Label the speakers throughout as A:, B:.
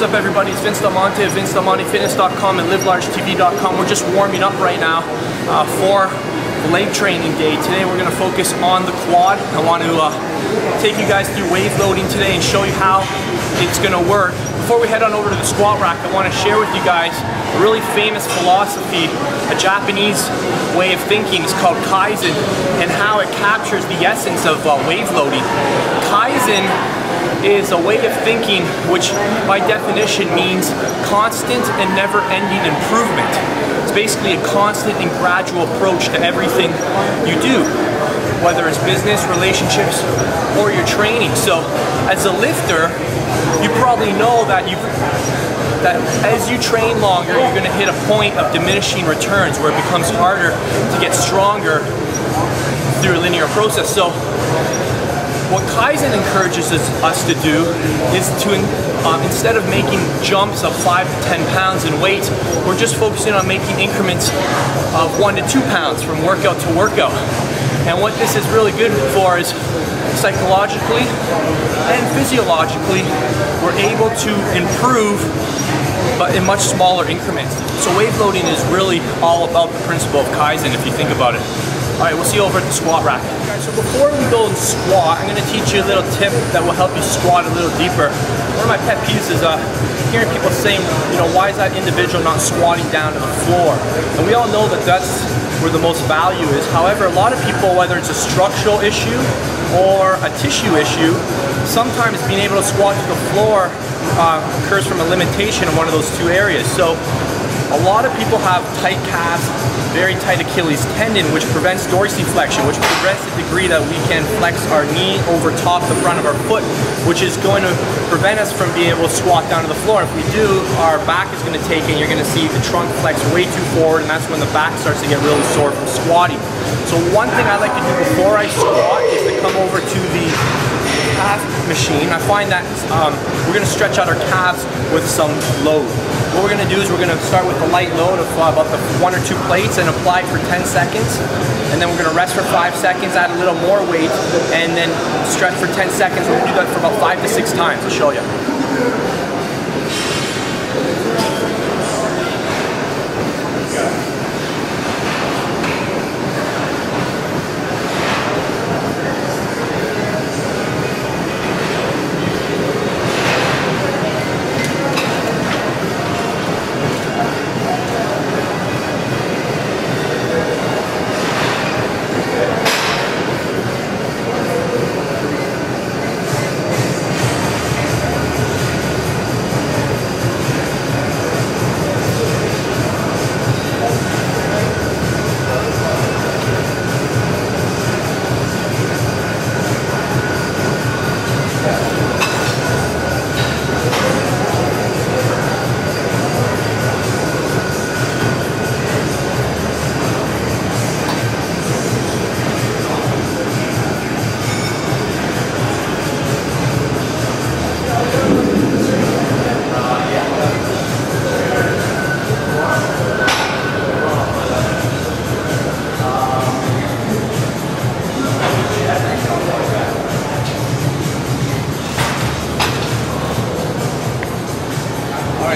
A: What's up everybody, it's Monte of VinceDelMonteFitness.com and LiveLargeTV.com. We're just warming up right now for leg training day. Today we're going to focus on the quad. I want to take you guys through wave loading today and show you how it's going to work. Before we head on over to the squat rack, I want to share with you guys a really famous philosophy, a Japanese way of thinking. It's called Kaizen, and how it captures the essence of wave loading. Kaizen is a way of thinking which by definition means constant and never-ending improvement. It's basically a constant and gradual approach to everything you do, whether it's business, relationships, or your training. So as a lifter, you probably know that as you train longer, you're going to hit a point of diminishing returns where it becomes harder to get stronger through a linear process. So what Kaizen encourages us to do is to, instead of making jumps of 5 to 10 pounds in weight, we're just focusing on making increments of 1 to 2 pounds from workout to workout. And what this is really good for is psychologically and physiologically, we're able to improve but in much smaller increments. So wave loading is really all about the principle of Kaizen if you think about it. Alright, we'll see you over at the squat rack. So before we go and squat, I'm going to teach you a little tip that will help you squat a little deeper. One of my pet peeves is hearing people saying, why is that individual not squatting down to the floor? And we all know that that's where the most value is. However, a lot of people, whether it's a structural issue or a tissue issue, sometimes being able to squat to the floor occurs from a limitation in one of those two areas. So a lot of people have tight calves, very tight Achilles tendon, which prevents dorsiflexion, which prevents the degree that we can flex our knee over top the front of our foot, which is going to prevent us from being able to squat down to the floor. If we do, our back is going to take it, and you're going to see the trunk flex way too forward, and that's when the back starts to get really sore from squatting. So one thing I like to do before I squat is to come over to the calf machine. I find that we're going to stretch out our calves with some load. What we're going to do is we're going to start with a light load of about the 1 or 2 plates and apply for 10 seconds. And then we're going to rest for 5 seconds, add a little more weight, and then stretch for 10 seconds. We're going to do that for about 5 to 6 times. I'll show you.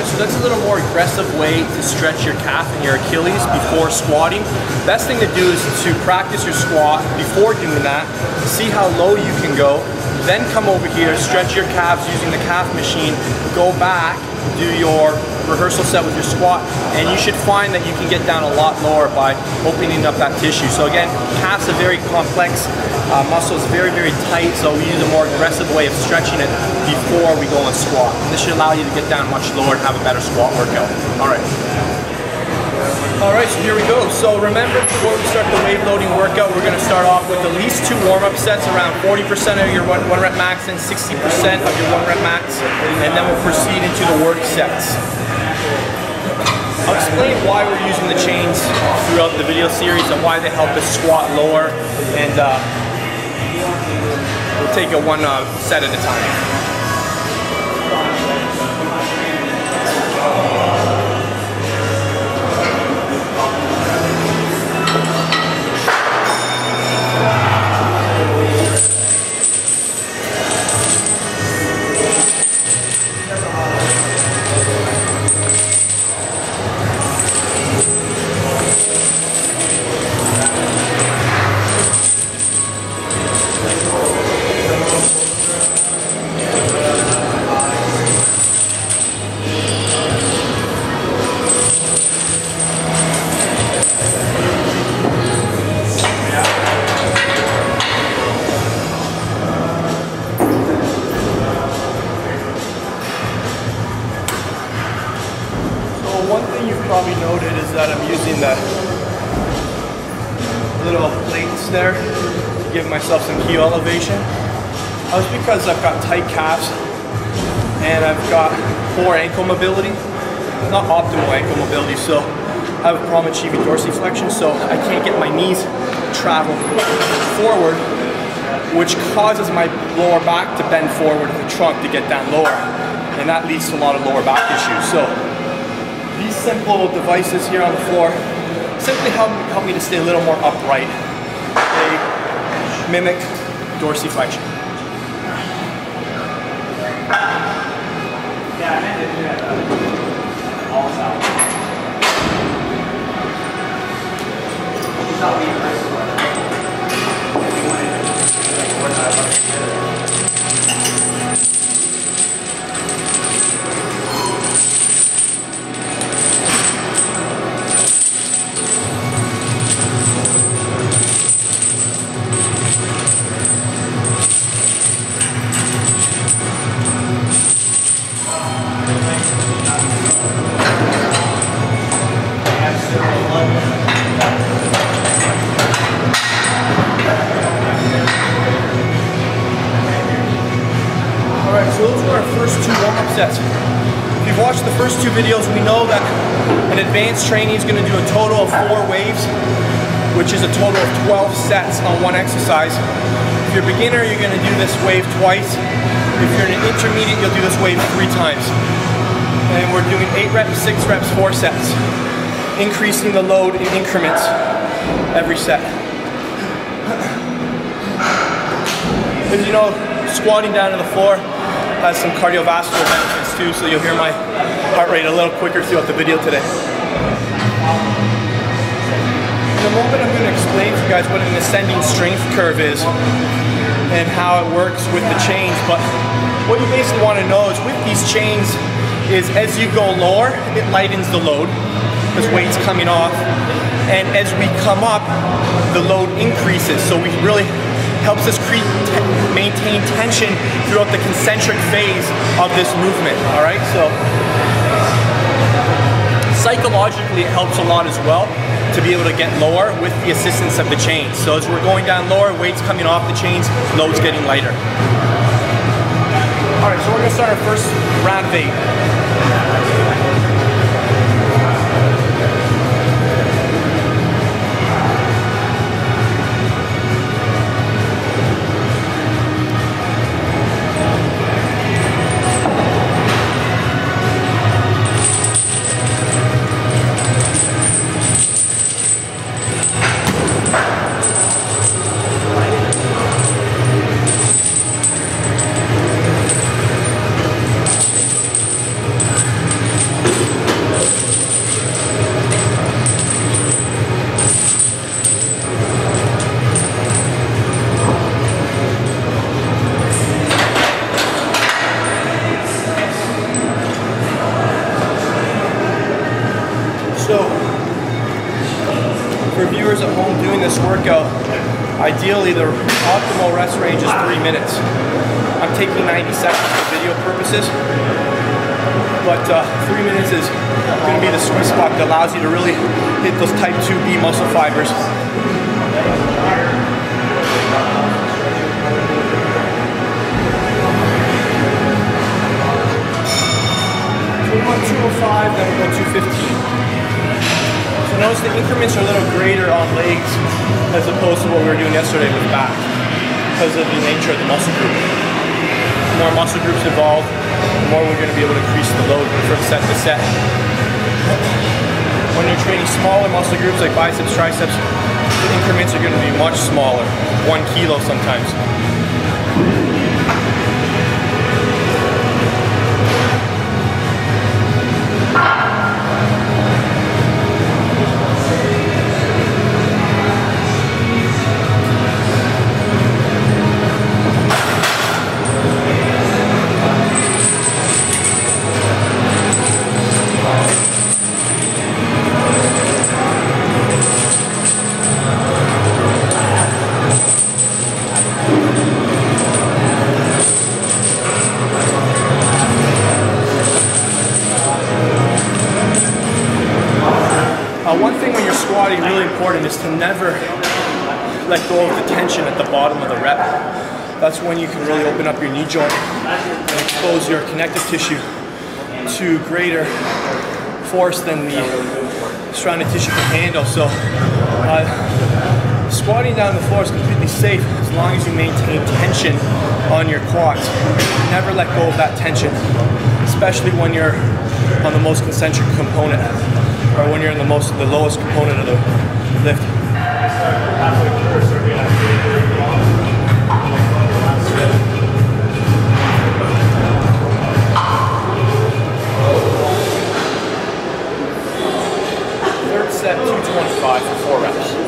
A: So that's a little more aggressive way to stretch your calf and your Achilles before squatting. Best thing to do is to practice your squat before doing that, see how low you can go, then come over here, stretch your calves using the calf machine, go back, do your rehearsal set with your squat, and you should find that you can get down a lot lower by opening up that tissue. So again, calf's a very complex muscle, is very, very tight, so we use a more aggressive way of stretching it before we go and squat. And this should allow you to get down much lower and have a better squat workout. Alright, so here we go. So remember, before we start the wave loading workout, we're going to start off with at least 2 warm-up sets, around 40% of your 1 rep max and 60% of your 1 rep max, and then we'll proceed into the work sets. I'll explain why we're using the chains throughout the video series and why they help us squat lower, and we'll take it 1 set at a time. one thing you've probably noted is that I'm using the little plates there to give myself some key elevation. That's because I've got tight calves and I've got poor ankle mobility, not optimal ankle mobility, so I have a problem achieving dorsiflexion, so I can't get my knees to travel forward, which causes my lower back to bend forward and the trunk to get down lower, and that leads to a lot of lower back issues. So these simple devices here on the floor simply help me to stay a little more upright. They mimic dorsiflexion.
B: Yeah, I meant to do that also. It's not being first one. We wanted to work that up together.
A: So those are our first two warm-up sets. If you've watched the first two videos, we know that an advanced trainee is going to do a total of 4 waves, which is a total of 12 sets on one exercise. If you're a beginner, you're going to do this wave twice. If you're an intermediate, you'll do this wave 3 times. And we're doing 8 reps, 6 reps, 4 sets, increasing the load in increments every set. As you know, squatting down to the floor has some cardiovascular benefits too, so you'll hear my heart rate a little quicker throughout the video today. In a moment I'm going to explain to you guys what an ascending strength curve is and how it works with the chains, but what you basically want to know is with these chains is as you go lower, it lightens the load because weight's coming off, and as we come up, the load increases, so we really helps us maintain tension throughout the concentric phase of this movement, all right? So psychologically it helps a lot as well to be able to get lower with the assistance of the chains. So as we're going down lower, weight's coming off the chains, load's getting lighter. All right, so we're gonna start our first round of 8. So, for viewers at home doing this workout, ideally the optimal rest range is 3 minutes. I'm taking 90 seconds for video purposes, but 3 minutes is going to be the sweet spot that allows you to really hit those Type IIB muscle fibers. We'll go 205, then we'll go 215. So notice the increments are a little greater on legs as opposed to what we were doing yesterday with back because of the nature of the muscle group. The more muscle groups involved, the more we're going to be able to increase the load from set to set. When you're training smaller muscle groups like biceps, triceps, the increments are going to be much smaller, 1 kilo sometimes. One thing when you're squatting really important is to never let go of the tension at the bottom of the rep. That's when you can really open up your knee joint and expose your connective tissue to greater force than the surrounding tissue can handle. So squatting down the floor is completely safe as long as you maintain tension on your quads. Never let go of that tension, especially when you're on the most concentric component, or when you're in the lowest component of the lift. Third set, 225 for 4 reps.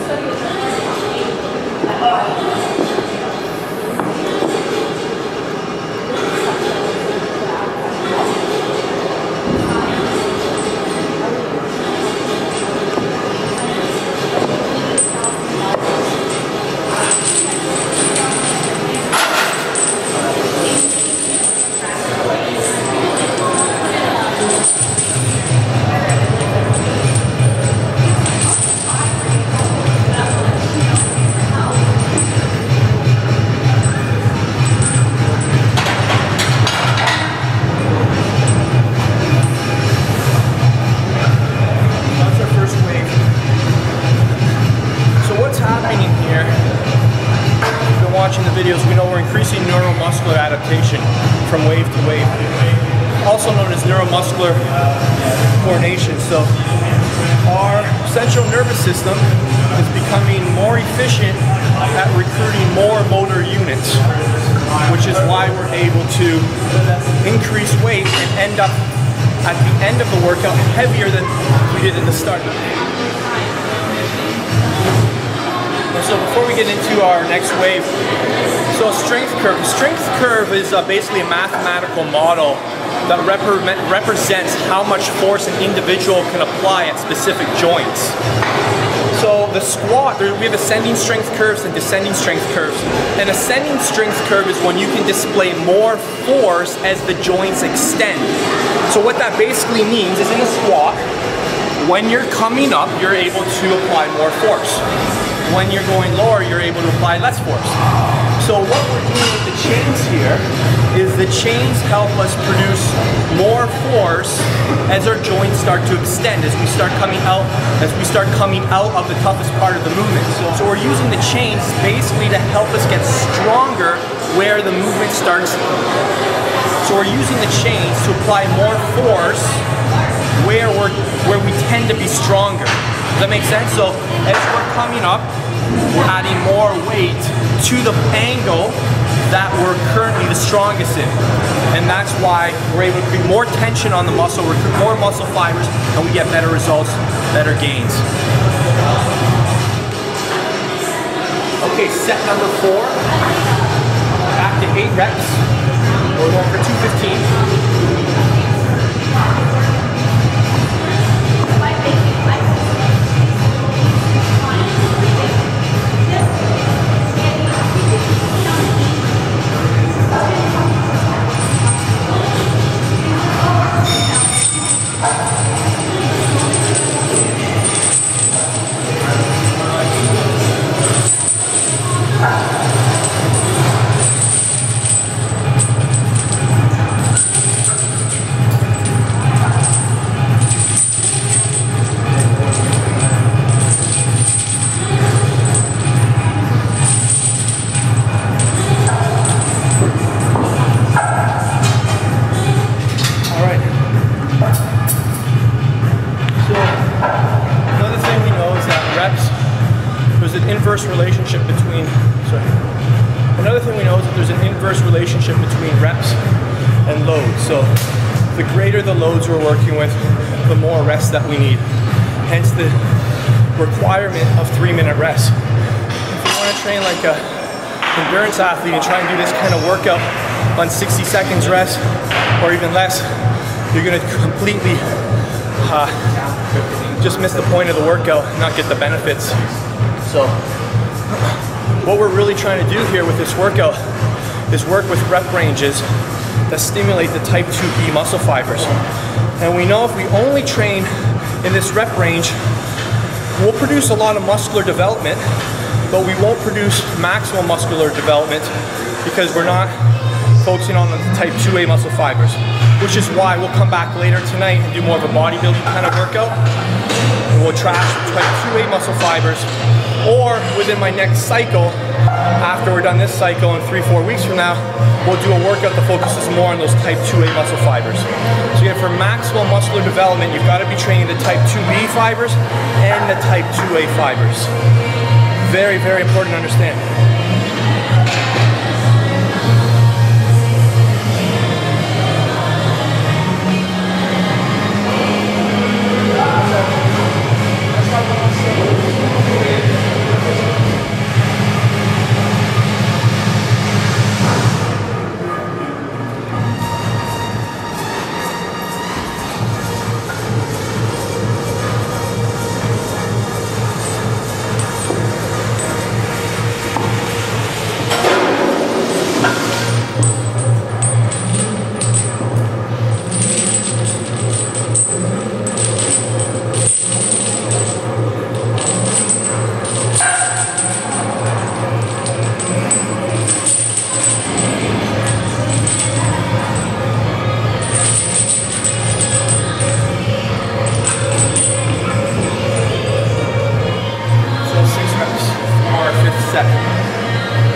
A: Videos, we know we're increasing neuromuscular adaptation from wave to wave, also known as neuromuscular coordination. So our central nervous system is becoming more efficient at recruiting more motor units, which is why we're able to increase weight and end up at the end of the workout heavier than we did at the start. So before we get into our next wave, so strength curve. Strength curve is basically a mathematical model that represents how much force an individual can apply at specific joints. So the squat, we have ascending strength curves and descending strength curves. An ascending strength curve is when you can display more force as the joints extend. So what that basically means is in a squat, when you're coming up, you're able to apply more force. When you're going lower, you're able to apply less force. So what we're doing with the chains here is the chains help us produce more force as our joints start to extend, as we start coming out of the toughest part of the movement. So we're using the chains basically to help us get stronger where the movement starts. So we're using the chains to apply more force where we tend to be stronger. Does that make sense? So as we're coming up, we're adding more weight to the angle that we're currently the strongest in. And that's why we're able to create more tension on the muscle, recruit more muscle fibers, and we get better results, better gains. Okay, set number 4. Back to 8 reps. We're going for 215. Another thing we know is that there's an inverse relationship between reps and loads. So the greater the loads we're working with, the more rest that we need. Hence the requirement of 3-minute rest. If you want to train like an endurance athlete and try and do this kind of workout on 60 seconds rest or even less, you're going to completely just miss the point of the workout and not get the benefits. So what we're really trying to do here with this workout is work with rep ranges that stimulate the Type IIB muscle fibers. And we know if we only train in this rep range we'll produce a lot of muscular development, but we won't produce maximal muscular development because we're not focusing on the type 2A muscle fibers, which is why we'll come back later tonight and do more of a bodybuilding kind of workout. And we'll trash type 2A muscle fibers, or within my next cycle, after we're done this cycle in 3-4 weeks from now, we'll do a workout that focuses more on those type 2A muscle fibers. So again, for maximal muscular development, you've got to be training the type 2B fibers and the type 2A fibers. Very, very important to understand.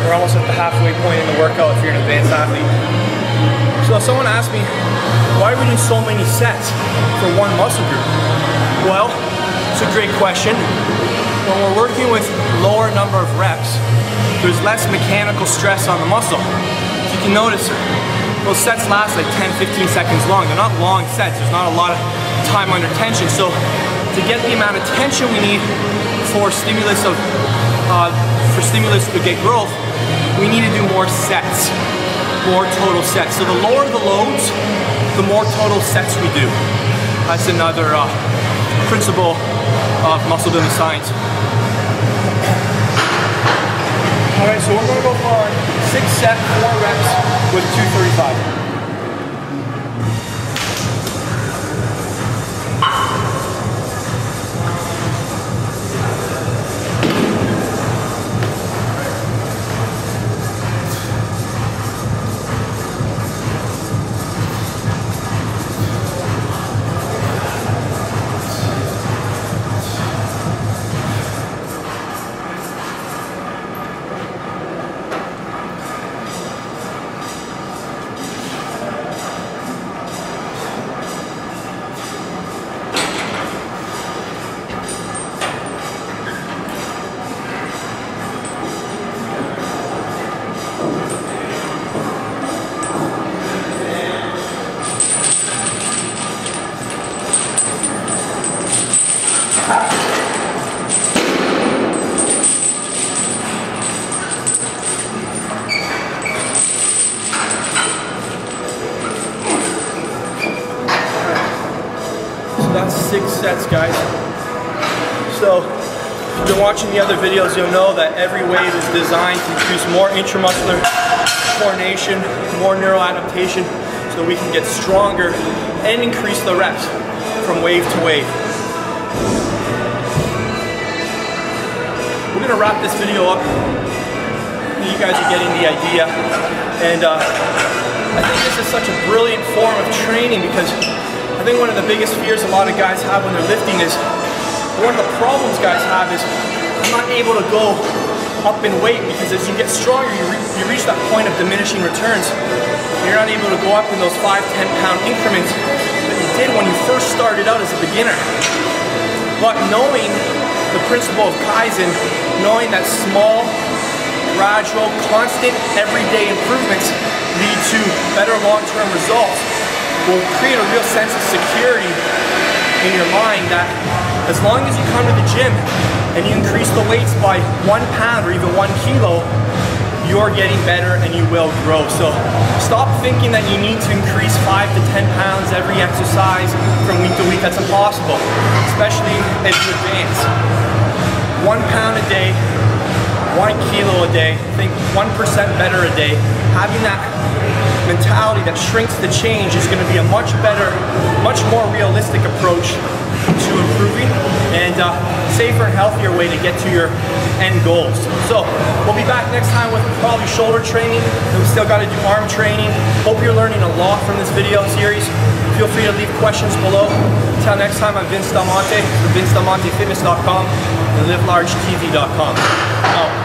A: We're almost at the halfway point in the workout if you're an advanced athlete. So if someone asked me, why are we doing so many sets for one muscle group? Well, it's a great question. When we're working with lower number of reps, there's less mechanical stress on the muscle. As you can notice, those sets last like 10-15 seconds long. They're not long sets. There's not a lot of time under tension. So to get the amount of tension we need for stimulus to get growth, we need to do more sets, more total sets. So the lower the loads, the more total sets we do. That's another principle of muscle building science. All right, so we're going to go for 6 set, 4 reps with 235. That's 6 sets, guys. So, if you've been watching the other videos, you'll know that every wave is designed to increase more intramuscular coordination, more neural adaptation, so we can get stronger and increase the reps from wave to wave. We're gonna wrap this video up. You guys are getting the idea. And I think this is such a brilliant form of training because I think one of the biggest fears a lot of guys have when they're lifting is, one of the problems guys have is, I'm not able to go up in weight because as you get stronger, you reach that point of diminishing returns. You're not able to go up in those 5-10 pound increments that you did when you first started out as a beginner. But knowing the principle of Kaizen, knowing that small, gradual, constant, everyday improvements lead to better long-term results, will create a real sense of security in your mind that as long as you come to the gym and you increase the weights by 1 pound or even 1 kilo, you're getting better and you will grow. So stop thinking that you need to increase 5 to 10 pounds every exercise from week to week. That's impossible, especially as you advance. 1 pound a day, 1 kilo a day, think 1% better a day. Having that mentality that shrinks the change is going to be a much better, much more realistic approach to improving. And safer and healthier way to get to your end goals. So we'll be back next time with probably shoulder training, and we still got to do arm training. Hope you're learning a lot from this video series. Feel free to leave questions below. Until next time, I'm Vince Del Monte from VinceDelMonteFitness.com and LiveLargeTV.com. Out.